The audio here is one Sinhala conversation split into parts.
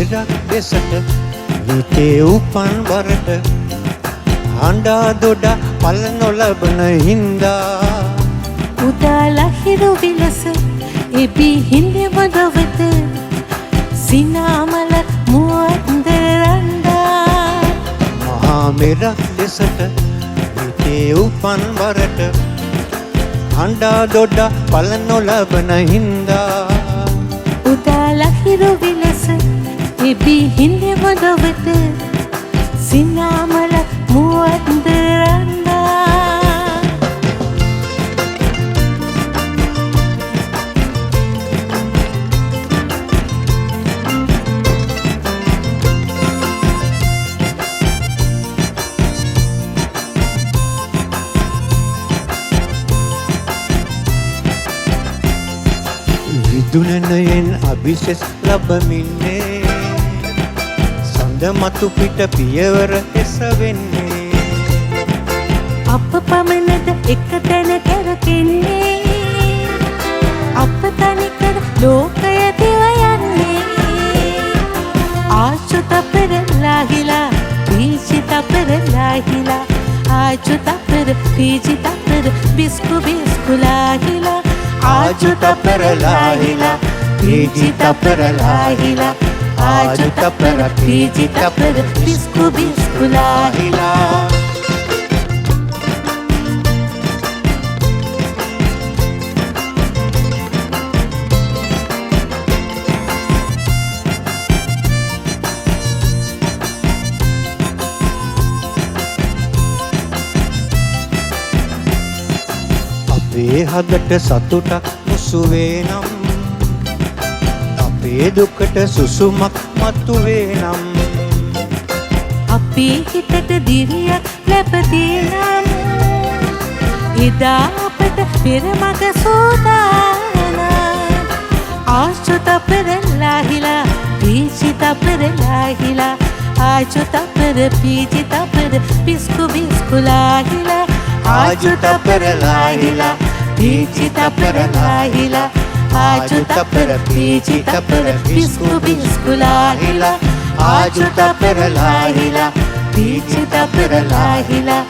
මෙරක් දෙසට හිතේ උපන් වරට හඬා දොඩා පල නොලබන හින්දා උදාලා හිරු විලස එබි හිඳවදවත සිනාමල මුවන්දරන්දා මහා මෙරක් දෙසට හිතේ උපන් වරට හඬා දොඩා පල නොලබන හින්දා උදාලා හිරු විලස එබි හිඳවදවත සිනාමල මුවන්දරන්දා විදුලනයෙන් අභිෂෙස් ලබමින්නේ සඳ මතු පිට පියවර එසවෙන්නේ අප පමණද එක තැන කැරකෙන්නේ අප තනිකර ලෝකය දිව යන්නේ ආචු තපර ලාහිලා පීචි තපර ලාහිලා ආචු තපර පීචි තපර බිස්කු බිස්කු ලාහිලා ආජු තපර ලාහිලා පීචි තපර ලාහිලා ආජු තපර පීචි තපර බිස්කු බිස්කු ලාහිලා අපේ හදට සතුටක් මුසුවේ නම් අපේ දුකට සුසුමක් මතුවේ නම් අපේ හිතට දිරියක් ලැබදී නම් එදා අපට පෙරමග සෝදානම් ආචු තපර ලාහිලා පීචි තපර ලාහිලා ආචු තපර පීචි තපර බිස්කු බිස්කු ලාහිලා ආජු තපර ලාහිලා පීචි තපර ලාහිලා ආජු තපර පීචි තපර බිස්කු බිස්කු ලාහිලා ආජු තපර ලාහිලා පීචි තපර ලාහිලා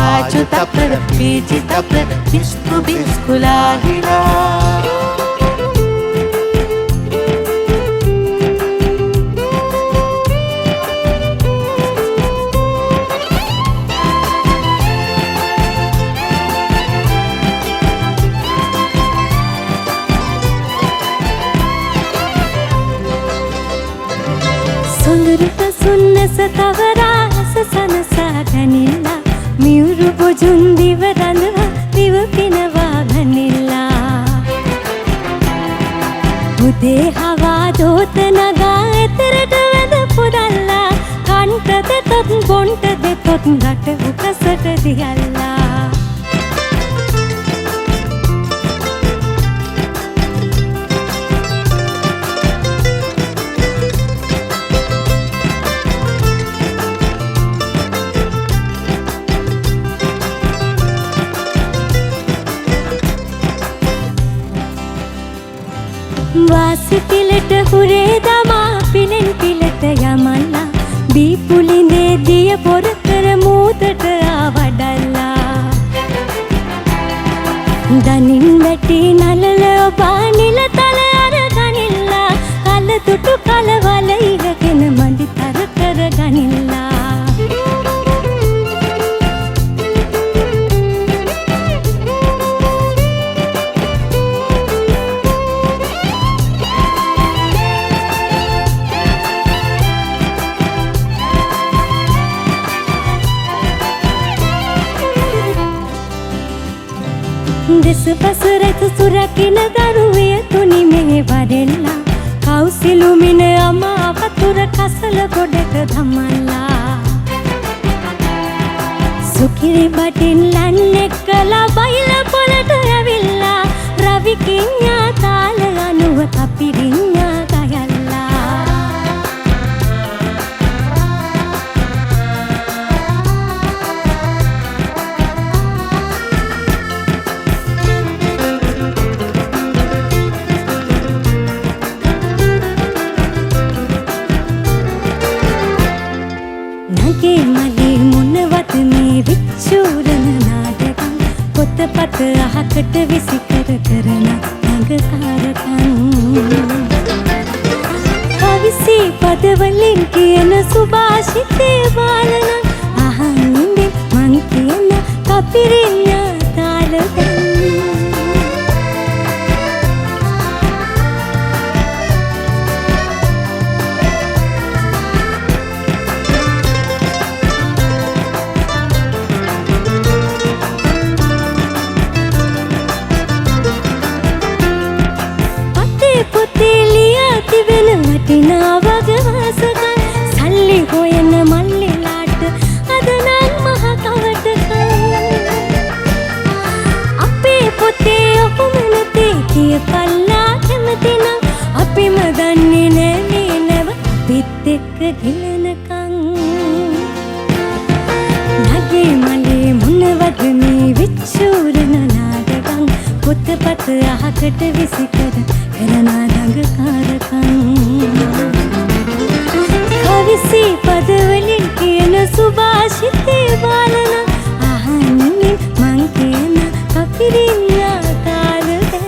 ආජු තපර පීචි තපර බිස්කු බිස්කු ලාහිලා සොඳුරුට සුන්නස තවරාස සනසා ගනිල්ලා මියුරු බොජුන් දිව රඳවා දිව පිනවා ගනිල්ලා උදේ හවා දෝත නගා එතරට වැඳ පුදල්ලා කන්ට දෙතොත් බොන්ට දෙතොත් ගට උකසට දියල්ලා වාසි පිලට හුරේ දමා පිලෙන් පිලට යමල්ලා බීපුලින්දේ දිය පොර කර මූදට ආවඩල්ලා දනින් වැටි නලල ඔබා නිල තල අරගනිල්ලා කල තුටු කලවල ඉහගෙන මඩි තර කර ගනිල්ලා දෙස පසරත සුරකින දරුවිය තුනි මේ වරෙල්ලා කවුසිලුමින අමා වතුර කසල ගොඩට දමල්ලා සුකිරි බටින් ලන්නෙක් කලා බයිල පොලට ඇවිල්ලා රවි කිඤ්ඤා තාල අනුව කපිරිඤ්ඤා ගයල්ලා නගේ මලේ මොනවද මේ විච්චූරන නාටකම් පොතපත අහකට විසි කර කරන නගකාරකම් කවිසි පදවලින් කියන සුභාෂිතේ බාලන අහන්නේ මං කියන කපිරිඤ්ඤා තාලකම් වටිනා වගවාසකම් සල්ලි හොයන මල්ලිලාට අද නම් මහ කවටකම් අපේ පොතේ ඔහොම නැතේ කියපල්ලා කැමතිනම් අපිම දන්නේ නෑ මේ නැව පිත් එක්ක ගිලනකම් නගේ මලේ මොනවද මේ විච්චූරන නාටකම් පොතපත අහකට විසි කර කරන දඟකාරකම් කවිසි පදවලින් කියන සුභාෂිතේ බාලන අහන්නේ මං කියන කපිරිඤ්ඤා තාලකම්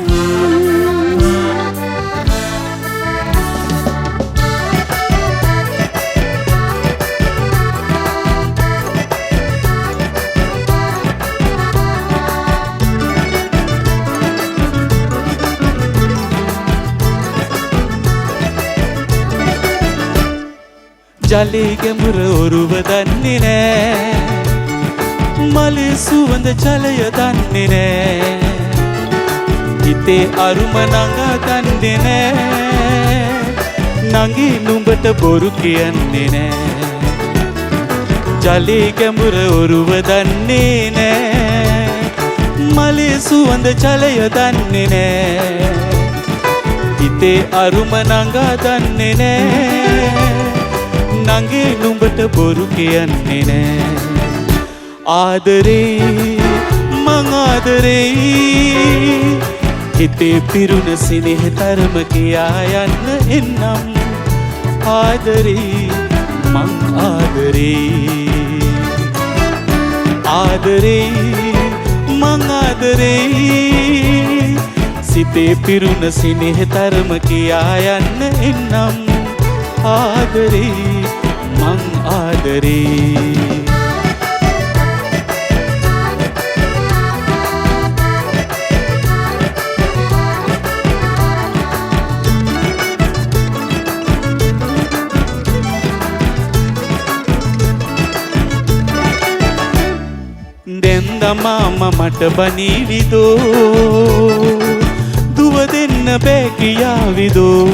ජලයේ ගැඹුර ඔරුව දන්නේ නෑ මලේ සුවඳ ජලය දන්නේ නෑ හිතේ අරුම නඟා දන්නේ නෑ නඟේ නුඹට බොරු කියන්නේ නෑ ජලයේ ගැඹුර ඔරුව දන්නේ නෑ මලේ සුවඳ ජලය දන්නේ නෑ හිතේ අරුම නඟා දන්නේ නෑ නගේ නුඹට බොරු කියන්නේ නෑ ආදරේ මං ආදරේ හිතේ පිරුණ සිනෙහ තරම කියා යන්න එන්නම් ආදරේ මං ආදරේ ආදරේ මං ආදරේ සිතේ පිරුණ සිනෙහ තරම කියා යන්න එන්නම් ආදරේ මං ආදරේ දෙන්දමාම මට බනීවිදෝ දුව දෙන්න බෑ කියාවිදෝ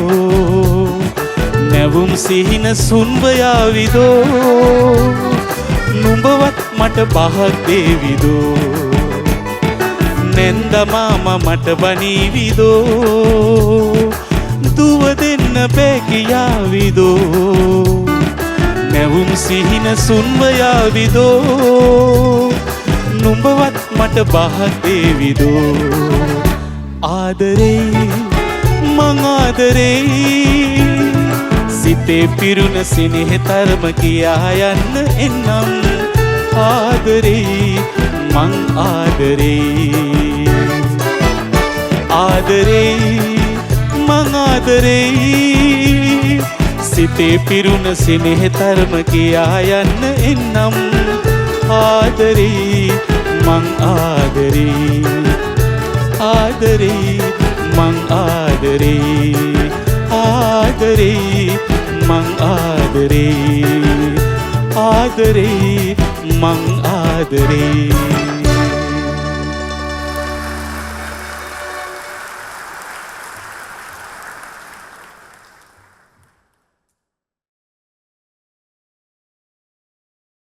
නැවුම් සිහින සුන්වයාවිදෝ නුඹවත් මට පහක් දේවිදෝ නැන්දමාම මට බනීවිදෝ දුව දෙන්න බෑ කියාවිදෝ නැවුම් සිහින සුන්වයාවිදෝ නුඹවත් මට පහක් දේවිදෝ ආදරේ මං ආදරේ සිතේ පිරුණ සිනෙහ තරම කියා යන්න එන්නම් ආදරේ මං ආදරේ ආදරේ මං ආදරේ සිතේ පිරුණ සිනෙහ තරම කියා යන්න එන්නම් ආදරේ මං ආදරේ ආදරේ මං ආදරේ ආදරේ මං ආදරේ ආදරේ මං ආදරේ